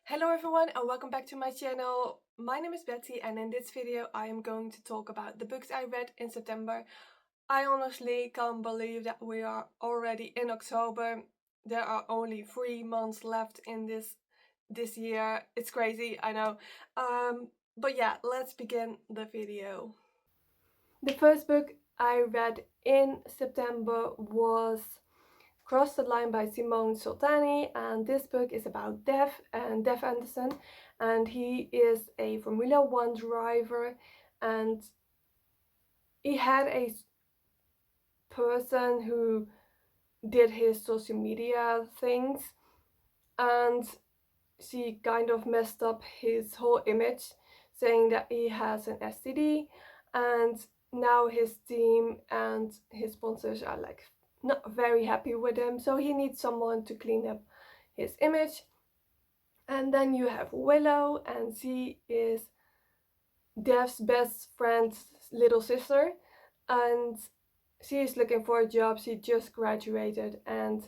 Hello everyone and welcome back to my channel. My name is Betty and in this video I am going to talk about the books I read in September. I honestly can't believe that we are already in October. There are only 3 months left in this year. It's crazy, I know. But yeah, let's begin the video. The first book I read in September was Cross the Line by Simone Soltani, and this book is about Dev Anderson, and he is a Formula One driver, and he had a person who did his social media things, and she kind of messed up his whole image, saying that he has an STD, and now his team and his sponsors are like not very happy with him, so he needs someone to clean up his image. And then you have Willow, and she is Dev's best friend's little sister, and she is looking for a job. She just graduated, and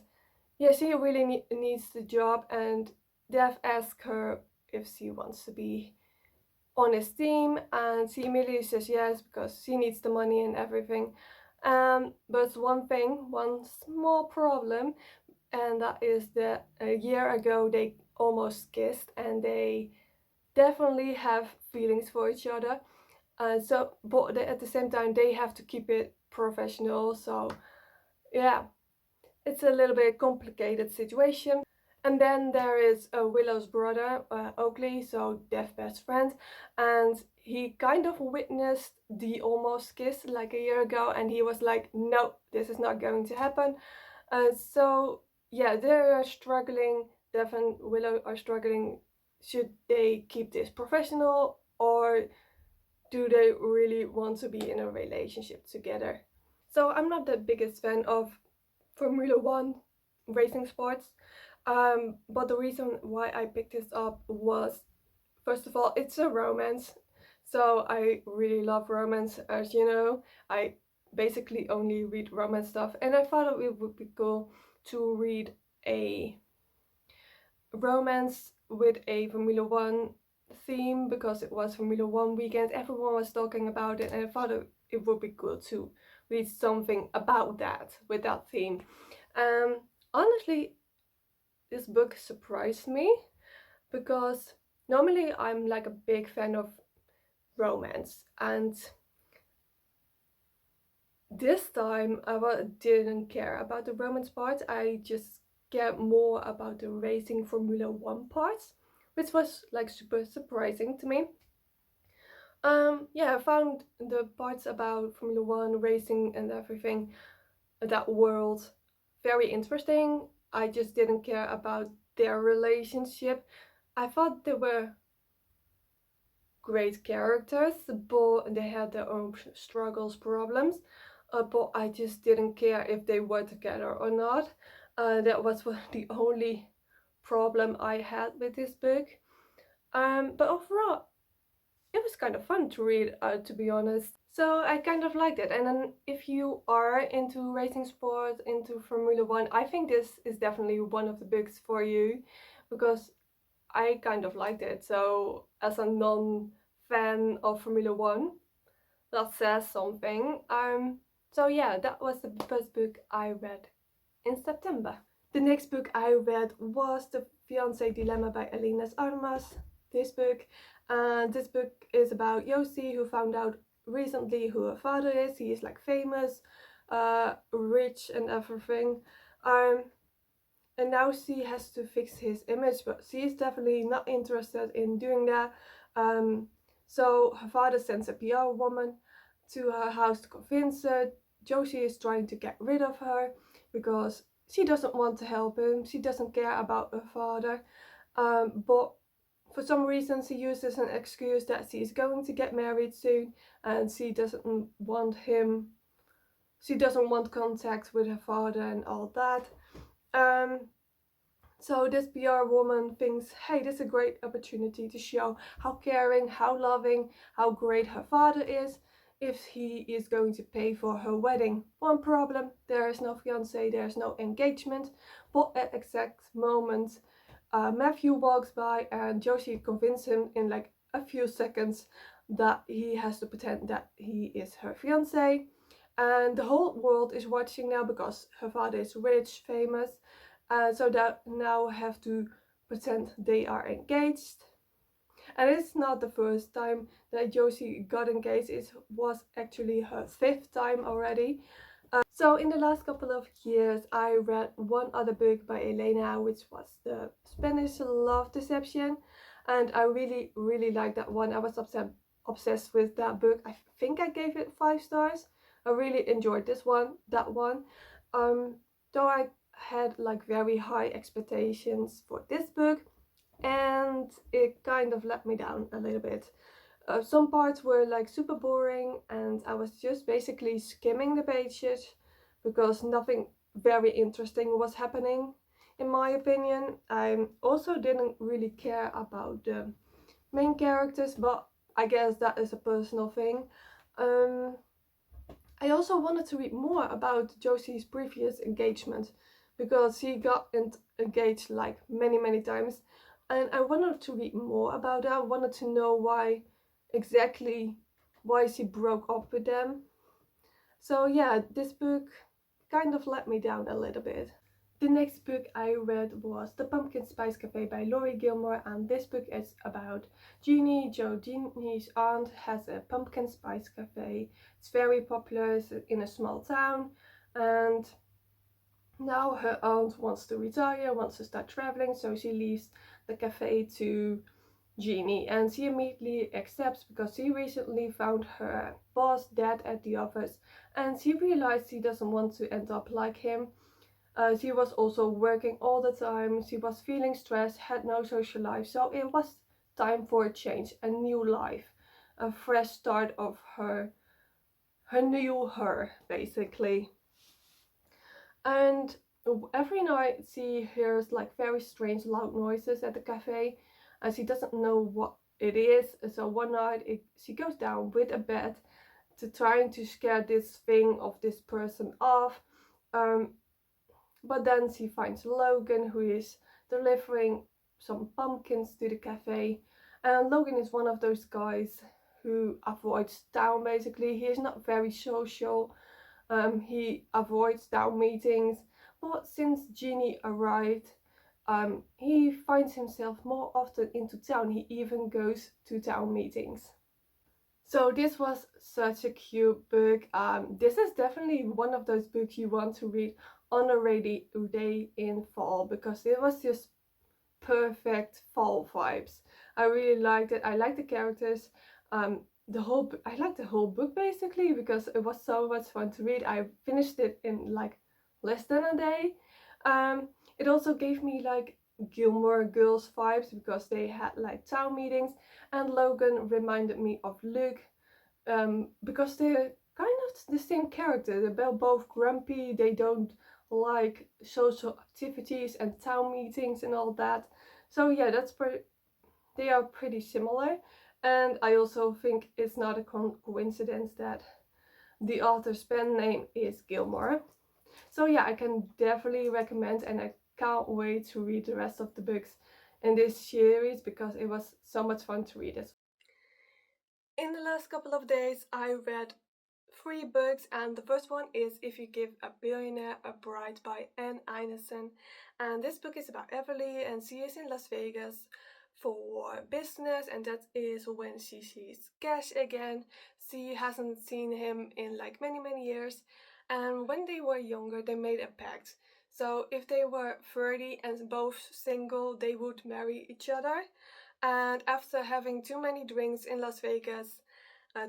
yeah, she really needs the job, and Dev asks her if she wants to be on his team, and she immediately says yes because she needs the money and everything. But one small problem, and that is that a year ago they almost kissed, and they definitely have feelings for each other. But at the same time they have to keep it professional. So yeah, it's a little bit complicated situation. And then there is Willow's brother, Oakley, so Dev's best friend, and he kind of witnessed the almost kiss like a year ago, and he was like, no, this is not going to happen. So yeah, they are struggling. Dev and Willow are struggling. Should they keep this professional, or do they really want to be in a relationship together? So I'm not the biggest fan of Formula One racing sports, but the reason why I picked this up was, first of all, it's a romance. So I really love romance, as you know. I basically only read romance stuff, and I thought it would be cool to read a romance with a Formula One theme, because it was Formula One weekend. Everyone was talking about it, and I thought it would be cool to read something about that with that theme. Honestly, this book surprised me because normally I'm like a big fan of romance, and this time I didn't care about the romance part. I just cared more about the racing Formula One parts, which was like super surprising to me. Yeah, I found the parts about Formula One racing and everything, that world, very interesting. I just didn't care about their relationship. I thought they were great characters, but they had their own struggles, problems. But I just didn't care if they were together or not. That was the only problem I had with this book. But overall, it was kind of fun to read, to be honest. So I kind of liked it. And then if you are into racing sport, into Formula One, I think this is definitely one of the books for you, because I kind of liked it. So as a non-fan of Formula One, that says something. So yeah, that was the first book I read in September. The next book I read was The Fiancé Dilemma by Alina Armas. This book is about Yossi, who found out recently who her father is. He is like famous, rich and everything. And now she has to fix his image, but she is definitely not interested in doing that. So her father sends a PR woman to her house to convince her. Josie is trying to get rid of her because she doesn't want to help him. She doesn't care about her father. But for some reason she uses an excuse that she is going to get married soon, and she doesn't want him. She doesn't want contact with her father and all that. So this PR woman thinks, hey, this is a great opportunity to show how caring, how loving, how great her father is, if he is going to pay for her wedding. One problem, there is no fiancé, there is no engagement, but at exact moment Matthew walks by and Josie convinces him in like a few seconds that he has to pretend that he is her fiance. And the whole world is watching now because her father is rich, famous, so they now have to pretend they are engaged. And it's not the first time that Josie got engaged, it was actually her 5th time already. So in the last couple of years I read one other book by Elena, which was the Spanish Love Deception, and I really liked that one. I was obsessed with that book. I think I gave it 5 stars. I really enjoyed that one. Though I had like very high expectations for this book, and it kind of let me down a little bit. Some parts were like super boring and I was just basically skimming the pages because nothing very interesting was happening in my opinion. I also didn't really care about the main characters, but I guess that is a personal thing. I also wanted to read more about Josie's previous engagement because she got engaged like many times, and I wanted to read more about that. I wanted to know exactly why she broke up with them. So yeah, this book kind of let me down a little bit. The next book I read was The Pumpkin Spice Cafe by Laurie Gilmore, and this book is about Jeannie. Jeannie's aunt has a pumpkin spice cafe. It's very popular, it's in a small town, and now her aunt wants to retire, wants to start traveling, so she leaves the cafe to Jeannie, and she immediately accepts because she recently found her boss dead at the office and she realized she doesn't want to end up like him. She was also working all the time, she was feeling stressed, had no social life, so it was time for a change, a new life, a fresh start of her new her, basically. And every night she hears like very strange loud noises at the cafe and she doesn't know what it is. So one night she goes down with a bat to trying to scare this thing of this person off. Um, but then she finds Logan, who is delivering some pumpkins to the cafe, and Logan is one of those guys who avoids town. Basically, he is not very social. He avoids town meetings, but since Jeannie arrived, he finds himself more often into town. He even goes to town meetings. So this was such a cute book. This is definitely one of those books you want to read on a rainy day in fall because it was just perfect fall vibes. I really liked it. I liked the characters. I liked the whole book basically because it was so much fun to read. I finished it in like less than a day. It also gave me like Gilmore Girls vibes because they had like town meetings, and Logan reminded me of Luke because they're kind of the same character. They're both grumpy, they don't like social activities and town meetings and all that. So yeah, they are pretty similar. And I also think it's not a coincidence that the author's pen name is Gilmore. So yeah, I can definitely recommend, and I can't wait to read the rest of the books in this series because it was so much fun to read it. In the last couple of days I read 3 books, and the first one is If You Give a Billionaire a Bride by Anne Einesen. And this book is about Everly, and she is in Las Vegas for business, and that is when she sees Cash again. She hasn't seen him in like many years, and when they were younger they made a pact. So if they were 30 and both single, they would marry each other. And after having too many drinks in Las Vegas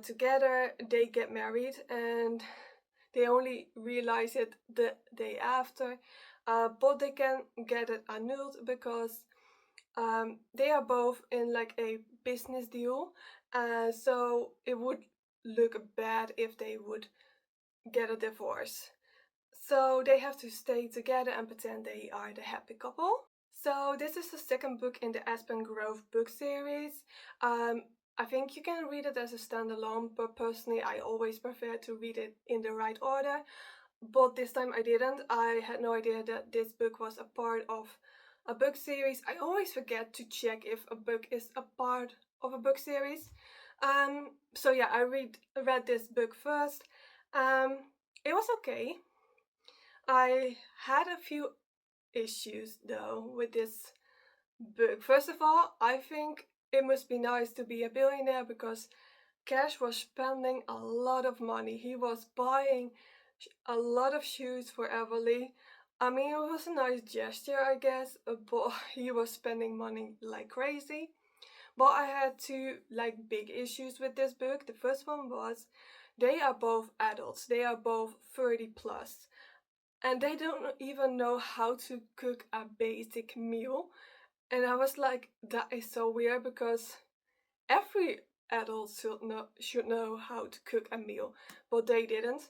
together, they get married, and they only realize it the day after. But they can get it annulled because they are both in like a business deal, so it would look bad if they would get a divorce. So they have to stay together and pretend they are the happy couple. So this is the second book in the Aspen Grove book series. I think you can read it as a standalone, but personally I always prefer to read it in the right order. But this time I didn't. I had no idea that this book was a part of a book series, I always forget to check if a book is a part of a book series. So yeah, I read this book first. It was okay. I had a few issues though with this book. First of all, I think it must be nice to be a billionaire because Cash was spending a lot of money. He was buying a lot of shoes for Everly. I mean, it was a nice gesture, I guess, but he was spending money like crazy. But I had two like big issues with this book. The first one was they are both adults. They are both 30 plus. And they don't even know how to cook a basic meal. And I was like, that is so weird because every adult should know how to cook a meal, but they didn't.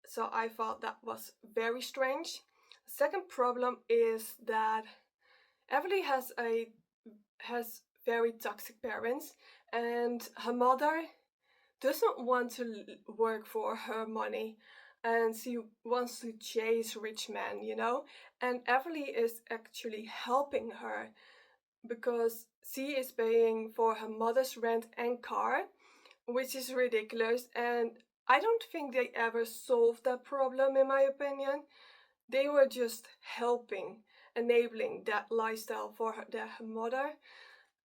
So I thought that was very strange. Second problem is that Everly has very toxic parents, and her mother doesn't want to work for her money, and she wants to chase rich men, you know. And Everly is actually helping her because she is paying for her mother's rent and car, which is ridiculous. And I don't think they ever solved that problem, in my opinion. They were just helping, enabling that lifestyle for her mother.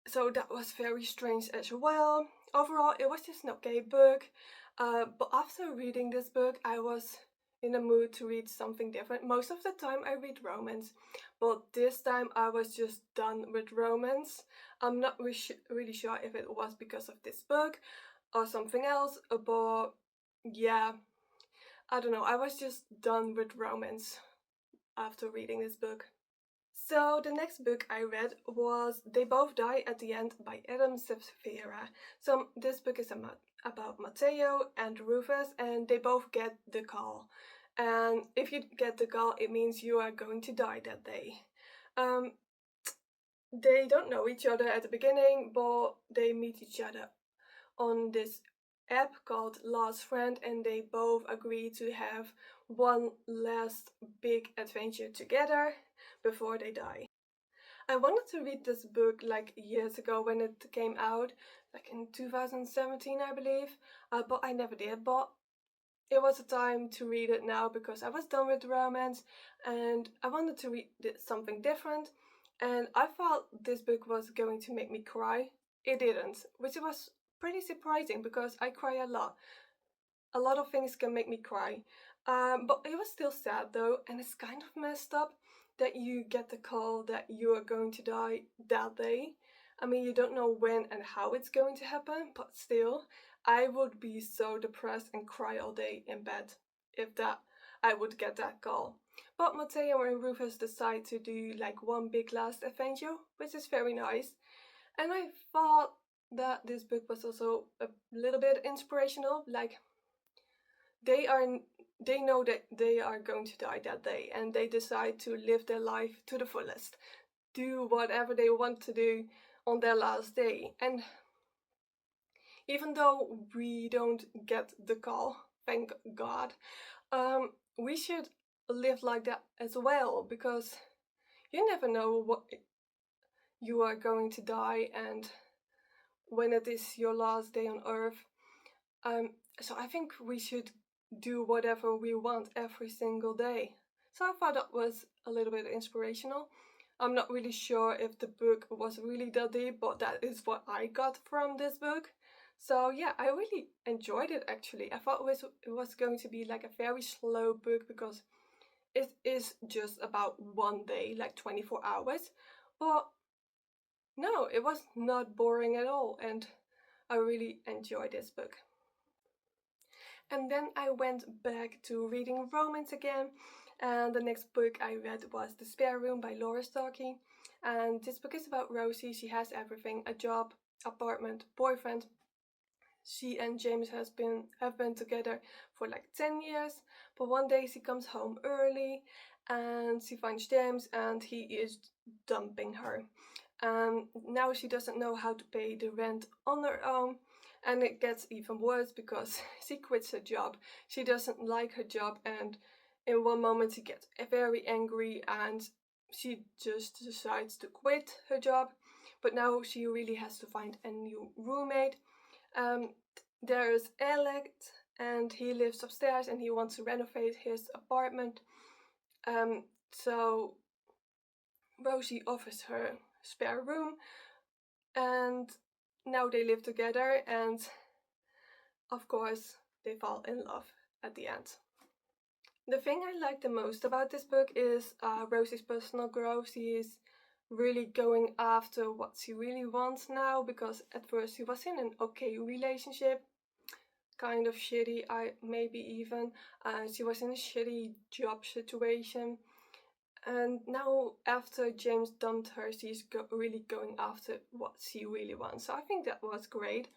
So that was very strange as well. Overall, it was just an okay book. But after reading this book, I was in a mood to read something different. Most of the time I read romance, but this time I was just done with romance. I'm not really sure if it was because of this book or something else, but yeah, I don't know. I was just done with romance after reading this book. So the next book I read was They Both Die at the End by Adam Sapphira. So this book is about Matteo and Rufus, and they both get the call. And if you get the call, it means you are going to die that day. They don't know each other at the beginning, but they meet each other on this app called Last Friend, and they both agree to have one last big adventure together before they die. I wanted to read this book like years ago when it came out, like in 2017, I believe, but I never did. But it was a time to read it now because I was done with romance and I wanted to read something different. And I thought this book was going to make me cry. It didn't, which was pretty surprising because I cry a lot. A lot of things can make me cry. But it was still sad though, and it's kind of messed up that you get the call that you are going to die that day. I mean, you don't know when and how it's going to happen, but still, I would be so depressed and cry all day in bed if I would get that call. But Matteo and Rufus decide to do like one big last adventure, which is very nice. And I thought that this book was also a little bit inspirational, like they are they know that they are going to die that day and they decide to live their life to the fullest, do whatever they want to do on their last day. And even though we don't get the call, thank God, we should live like that as well, because you never know what you are going to die and when it is your last day on earth. So I think we should do whatever we want every single day. So I thought that was a little bit inspirational. I'm not really sure if the book was really that deep, but that is what I got from this book. So yeah, I really enjoyed it actually. I thought it was going to be like a very slow book because it is just about one day, like 24 hours. But no, it was not boring at all, and I really enjoyed this book. And then I went back to reading romance again, and the next book I read was The Spare Room by Laura Starkey. And this book is about Rosie. She has everything: a job, apartment, boyfriend. She and James have been together for like 10 years, but one day she comes home early and she finds James and he is dumping her. Now she doesn't know how to pay the rent on her own, and it gets even worse because she quits her job. She doesn't like her job, and in one moment she gets very angry and she just decides to quit her job, but now she really has to find a new roommate. There is Alec, and he lives upstairs and he wants to renovate his apartment. So Rosie offers her spare room, and now they live together, and of course they fall in love at the end. The thing I like the most about this book is Rosie's personal growth. She is really going after what she really wants now, because at first she was in an okay relationship, kind of shitty, maybe even. She was in a shitty job situation, and now after James dumped her, she's really going after what she really wants. So I think that was great.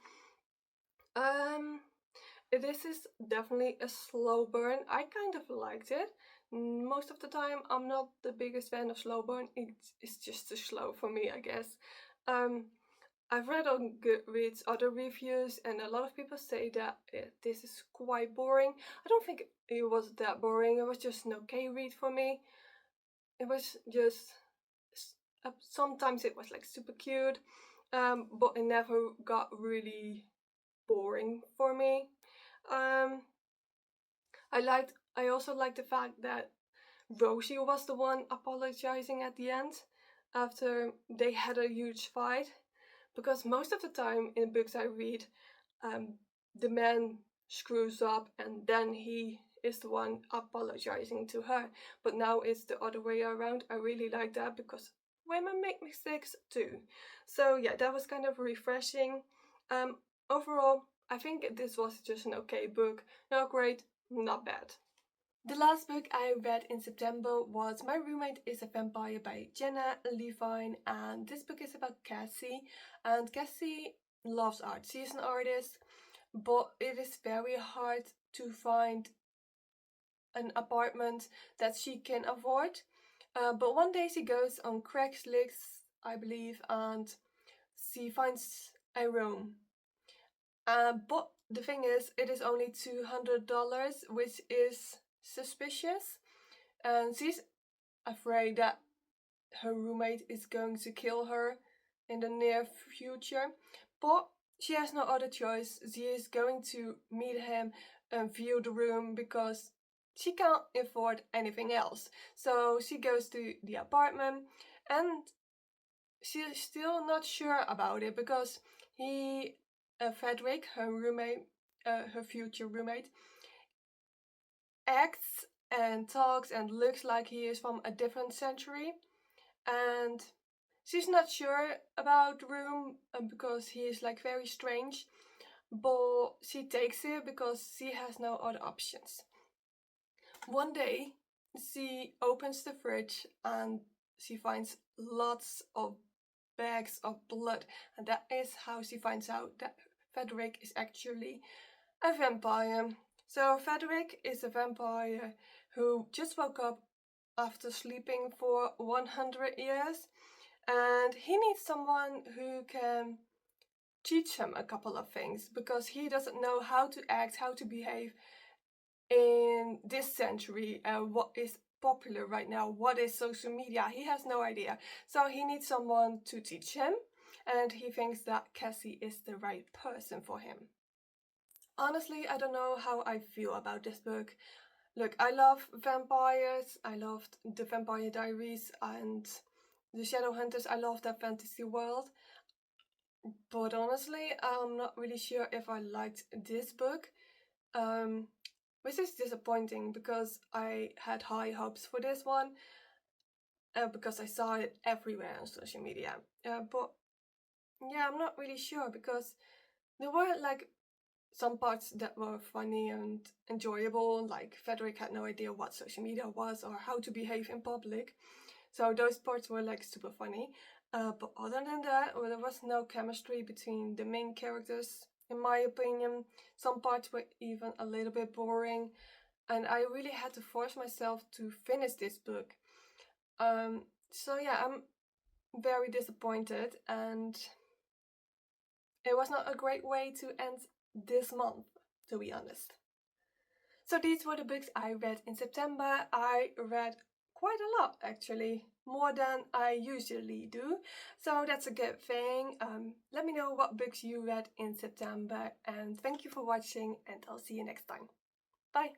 This is definitely a slow burn. I kind of liked it. Most of the time, I'm not the biggest fan of slow burn. It's just too slow for me, I guess. I've read on Goodreads other reviews, and a lot of people say that this is quite boring. I don't think it was that boring. It was just an okay read for me. It was just sometimes it was like super cute, but it never got really boring for me. I also liked the fact that Rosie was the one apologizing at the end after they had a huge fight, because most of the time in books I read, the man screws up and then he is the one apologizing to her, but now it's the other way around. I really like that because women make mistakes too. So yeah, that was kind of refreshing. Overall, I think this was just an okay book. Not great, not bad. The last book I read in September was My Roommate is a Vampire by Jenna Levine, and this book is about Cassie, and Cassie loves art. She is an artist, but it is very hard to find an apartment that she can afford. But one day she goes on Craigslist, I believe, and she finds a room. But the thing is, it is only $200, which is suspicious, and she's afraid that her roommate is going to kill her in the near future. But she has no other choice. She is going to meet him and view the room because she can't afford anything else. So she goes to the apartment, and she's still not sure about it because Frederick, her roommate, her future roommate, acts and talks and looks like he is from a different century, and she's not sure about the room because he is like very strange, but she takes it because she has no other options. One day she opens the fridge and she finds lots of bags of blood, and that is how she finds out that Frederick is actually a vampire. So Frederick is a vampire who just woke up after sleeping for 100 years, and he needs someone who can teach him a couple of things because he doesn't know how to act, how to behave in this century, what is popular right now, what is social media. He has no idea. So he needs someone to teach him, and he thinks that Cassie is the right person for him. Honestly, I don't know how I feel about this book. Look, I love vampires, I loved the Vampire Diaries and the Shadowhunters, I love that fantasy world. But honestly, I'm not really sure if I liked this book, which is disappointing because I had high hopes for this one, because I saw it everywhere on social media. But yeah, I'm not really sure because there were like some parts that were funny and enjoyable, like Frederick had no idea what social media was or how to behave in public. So those parts were like super funny. But other than that, well, there was no chemistry between the main characters, in my opinion. Some parts were even a little bit boring, and I really had to force myself to finish this book. So yeah, I'm very disappointed, and it was not a great way to end this month, to be honest. So these were the books I read in September. I read quite a lot, actually. more than I usually do, so that's a good thing. Let me know what books you read in September, and thank you for watching, and I'll see you next time. Bye!